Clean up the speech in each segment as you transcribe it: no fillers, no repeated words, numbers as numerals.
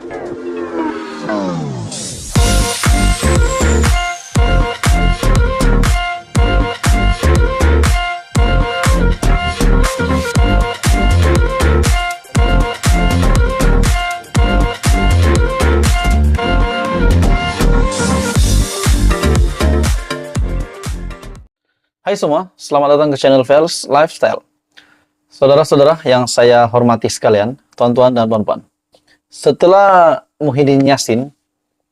Hai semua, selamat datang ke channel Vels Lifestyle. Saudara-saudara yang saya hormati sekalian, tuan-tuan dan puan-puan. Setelah Muhyiddin Yassin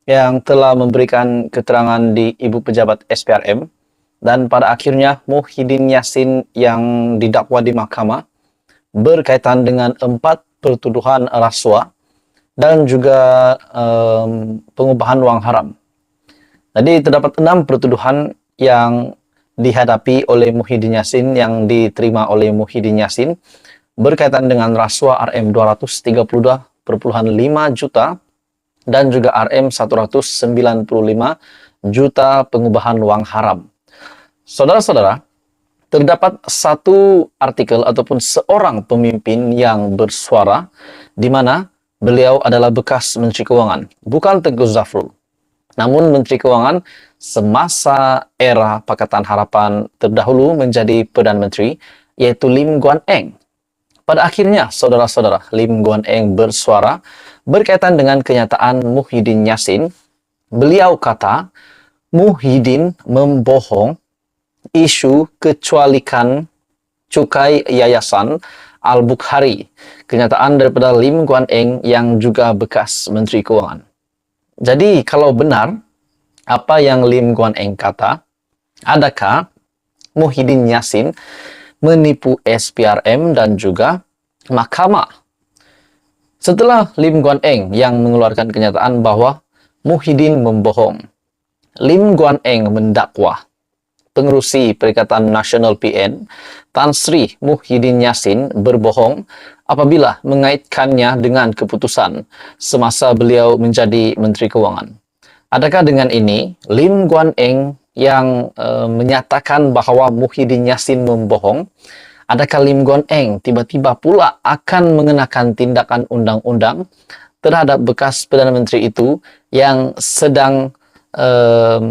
yang telah memberikan keterangan di Ibu Pejabat SPRM, dan pada akhirnya Muhyiddin Yassin yang didakwa di mahkamah berkaitan dengan 4 pertuduhan rasuah dan juga pengubahan wang haram. Jadi terdapat 6 pertuduhan yang dihadapi oleh Muhyiddin Yassin, yang diterima oleh Muhyiddin Yassin berkaitan dengan rasuah Rm 232,5 juta dan juga Rm 195 juta pengubahan wang haram. Saudara-saudara, terdapat satu artikel ataupun seorang pemimpin yang bersuara di mana beliau adalah bekas Menteri Keuangan, bukan Tengku Zafrul, namun Menteri Keuangan semasa era Pakatan Harapan terdahulu menjadi Perdana Menteri, yaitu Lim Guan Eng. Pada akhirnya, saudara-saudara, Lim Guan Eng bersuara berkaitan dengan kenyataan Muhyiddin Yassin. Beliau kata, Muhyiddin membohong isu kecualikan cukai Yayasan Al-Bukhari. Kenyataan daripada Lim Guan Eng yang juga bekas Menteri Keuangan. Jadi, kalau benar apa yang Lim Guan Eng kata, adakah Muhyiddin Yassin menipu SPRM dan juga mahkamah? Setelah Lim Guan Eng yang mengeluarkan kenyataan bahwa Muhyiddin membohong, Lim Guan Eng mendakwa pengerusi Perikatan Nasional PN, Tan Sri Muhyiddin Yassin berbohong apabila mengaitkannya dengan keputusan semasa beliau menjadi Menteri Keuangan. Adakah dengan ini Lim Guan Eng yang menyatakan bahwa Muhyiddin Yassin membohong, adakah Lim Guan Eng tiba-tiba pula akan mengenakan tindakan undang-undang terhadap bekas Perdana Menteri itu yang sedang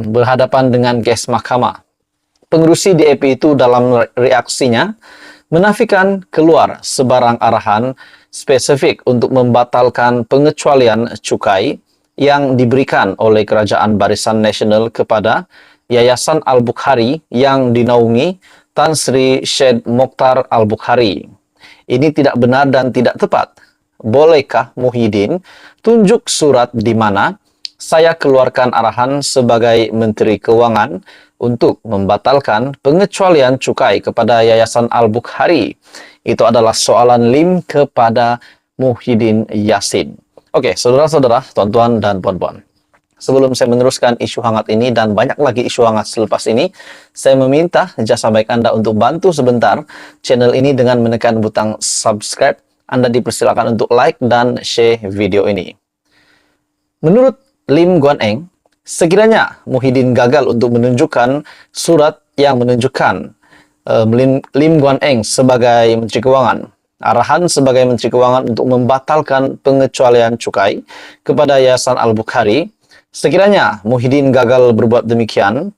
berhadapan dengan kes mahkamah? Pengerusi DAP itu dalam reaksinya menafikan keluar sebarang arahan spesifik untuk membatalkan pengecualian cukai yang diberikan oleh Kerajaan Barisan Nasional kepada Yayasan Al-Bukhari yang dinaungi Tan Sri Syed Mokhtar Al-Bukhari. Ini tidak benar dan tidak tepat. Bolehkah Muhyiddin tunjuk surat di mana saya keluarkan arahan sebagai Menteri Keuangan untuk membatalkan pengecualian cukai kepada Yayasan Al-Bukhari? Itu adalah soalan Lim kepada Muhyiddin Yassin. Oke, saudara-saudara, tuan-tuan dan puan-puan. Sebelum saya meneruskan isu hangat ini dan banyak lagi isu hangat selepas ini, saya meminta jasa baik Anda untuk bantu sebentar channel ini dengan menekan butang subscribe. Anda dipersilakan untuk like dan share video ini. Menurut Lim Guan Eng, sekiranya Muhyiddin gagal untuk menunjukkan surat yang menunjukkan Lim Guan Eng sebagai Menteri Keuangan, arahan sebagai Menteri Keuangan untuk membatalkan pengecualian cukai kepada Yayasan Al-Bukhari, sekiranya Muhyiddin gagal berbuat demikian,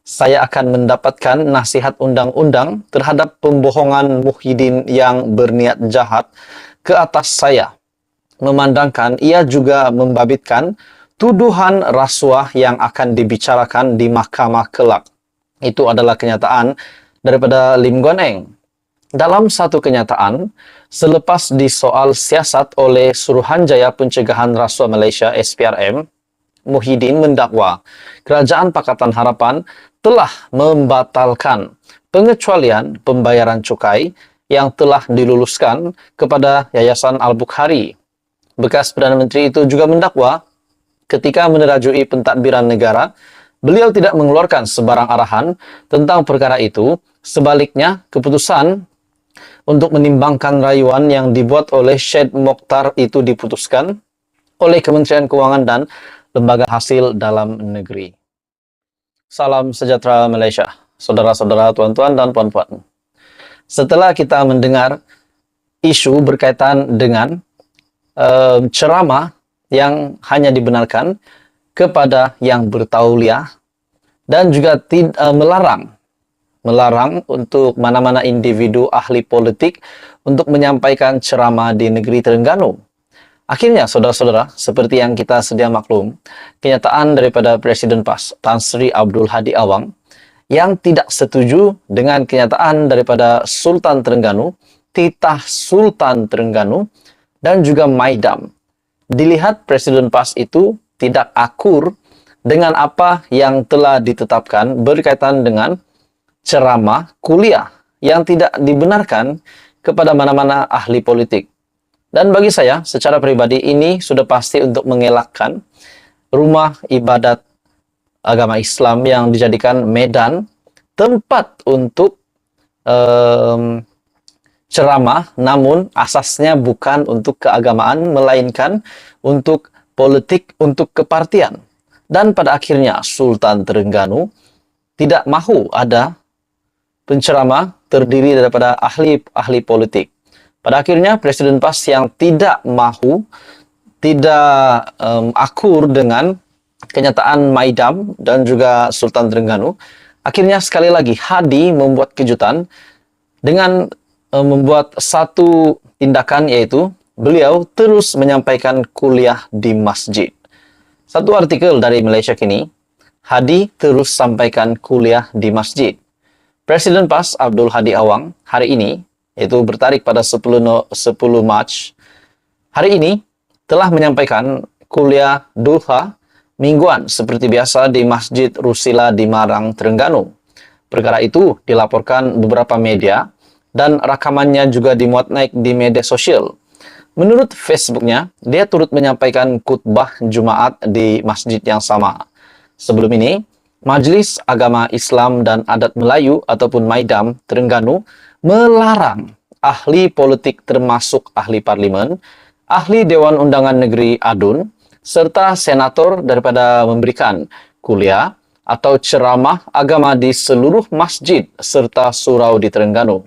saya akan mendapatkan nasihat undang-undang terhadap pembohongan Muhyiddin yang berniat jahat ke atas saya, memandangkan ia juga membabitkan tuduhan rasuah yang akan dibicarakan di mahkamah kelak. Itu adalah kenyataan daripada Lim Guan Eng. Dalam satu kenyataan, selepas disoal siasat oleh Suruhanjaya Pencegahan Rasuah Malaysia SPRM, Muhyiddin mendakwa Kerajaan Pakatan Harapan telah membatalkan pengecualian pembayaran cukai yang telah diluluskan kepada Yayasan Al-Bukhari. Bekas Perdana Menteri itu juga mendakwa ketika menerajui pentadbiran negara, beliau tidak mengeluarkan sebarang arahan tentang perkara itu. Sebaliknya, keputusan untuk menimbangkan rayuan yang dibuat oleh Syed Mokhtar itu diputuskan oleh Kementerian Keuangan dan Lembaga Hasil Dalam Negeri. Salam sejahtera Malaysia, saudara-saudara, tuan-tuan dan puan-puan. Setelah kita mendengar isu berkaitan dengan ceramah yang hanya dibenarkan kepada yang bertauliah, dan juga melarang untuk mana-mana individu ahli politik untuk menyampaikan ceramah di negeri Terengganu. Akhirnya, saudara-saudara, seperti yang kita sedia maklum, kenyataan daripada Presiden PAS, Tan Sri Abdul Hadi Awang, yang tidak setuju dengan kenyataan daripada Sultan Terengganu, titah Sultan Terengganu, dan juga Maidam. Dilihat Presiden PAS itu tidak akur dengan apa yang telah ditetapkan berkaitan dengan ceramah kuliah yang tidak dibenarkan kepada mana-mana ahli politik. Dan bagi saya, secara pribadi ini sudah pasti untuk mengelakkan rumah ibadat agama Islam yang dijadikan medan tempat untuk ceramah, namun asasnya bukan untuk keagamaan, melainkan untuk politik, untuk kepartian. Dan pada akhirnya Sultan Terengganu tidak mahu ada penceramah terdiri daripada ahli politik. Pada akhirnya Presiden PAS yang tidak mahu, tidak akur dengan kenyataan Maidam dan juga Sultan Terengganu, akhirnya sekali lagi Hadi membuat kejutan dengan membuat satu tindakan, yaitu beliau terus menyampaikan kuliah di masjid. Satu artikel dari Malaysia Kini, Hadi terus sampaikan kuliah di masjid. Presiden PAS Abdul Hadi Awang hari ini, yaitu bertarik pada 10 Mac, hari ini telah menyampaikan kuliah duha mingguan seperti biasa di Masjid Rusila di Marang, Terengganu. Perkara itu dilaporkan beberapa media dan rekamannya juga dimuat naik di media sosial. Menurut Facebooknya, dia turut menyampaikan khutbah Jumaat di masjid yang sama. Sebelum ini, Majelis Agama Islam dan Adat Melayu ataupun Maidam Terengganu melarang ahli politik termasuk ahli parlimen, ahli Dewan Undangan Negeri Adun, serta senator daripada memberikan kuliah atau ceramah agama di seluruh masjid serta surau di Terengganu.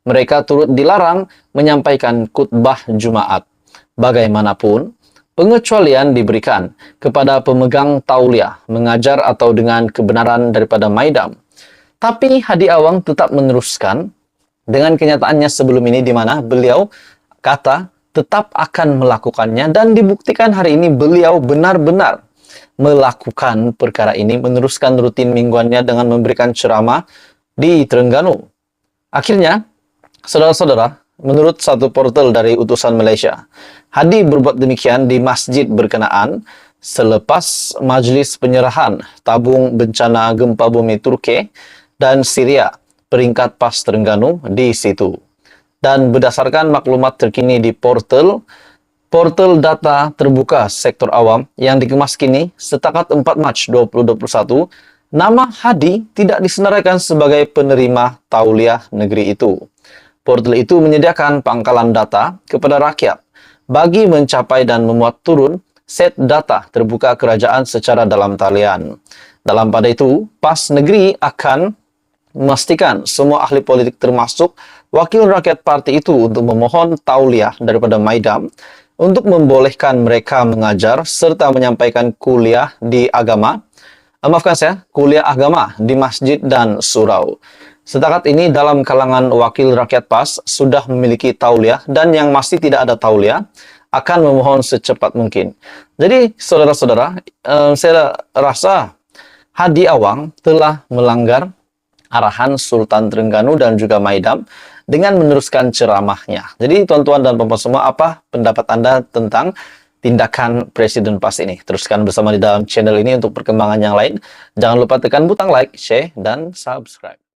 Mereka turut dilarang menyampaikan khutbah Jumaat. Bagaimanapun, pengecualian diberikan kepada pemegang tauliah mengajar atau dengan kebenaran daripada Maidam. Tapi Hadi Awang tetap meneruskan dengan kenyataannya sebelum ini, di mana beliau kata tetap akan melakukannya, dan dibuktikan hari ini beliau benar-benar melakukan perkara ini, meneruskan rutin mingguannya dengan memberikan ceramah di Terengganu. Akhirnya, saudara-saudara, menurut satu portal dari utusan Malaysia, Hadi berbuat demikian di masjid berkenaan selepas majlis penyerahan tabung bencana gempa bumi Turki dan Syria peringkat PAS Terengganu di situ. Dan berdasarkan maklumat terkini di portal data terbuka sektor awam yang dikemas kini, setakat 4 Mac 2021, nama Hadi tidak disenaraikan sebagai penerima tauliah negeri itu. Portal itu menyediakan pangkalan data kepada rakyat bagi mencapai dan memuat turun set data terbuka kerajaan secara dalam talian. Dalam pada itu, PAS negeri akan memastikan semua ahli politik termasuk wakil rakyat parti itu untuk memohon tauliah daripada Maidam untuk membolehkan mereka mengajar serta menyampaikan kuliah kuliah agama di masjid dan surau. Setakat ini dalam kalangan wakil rakyat PAS sudah memiliki tauliah, dan yang masih tidak ada tauliah akan memohon secepat mungkin. Jadi saudara-saudara, saya rasa Hadi Awang telah melanggar arahan Sultan Terengganu dan juga Maidam dengan meneruskan ceramahnya. Jadi tuan-tuan dan puan-puan semua, apa pendapat Anda tentang tindakan Presiden PAS ini? Teruskan bersama di dalam channel ini untuk perkembangan yang lain. Jangan lupa tekan butang like, share, dan subscribe.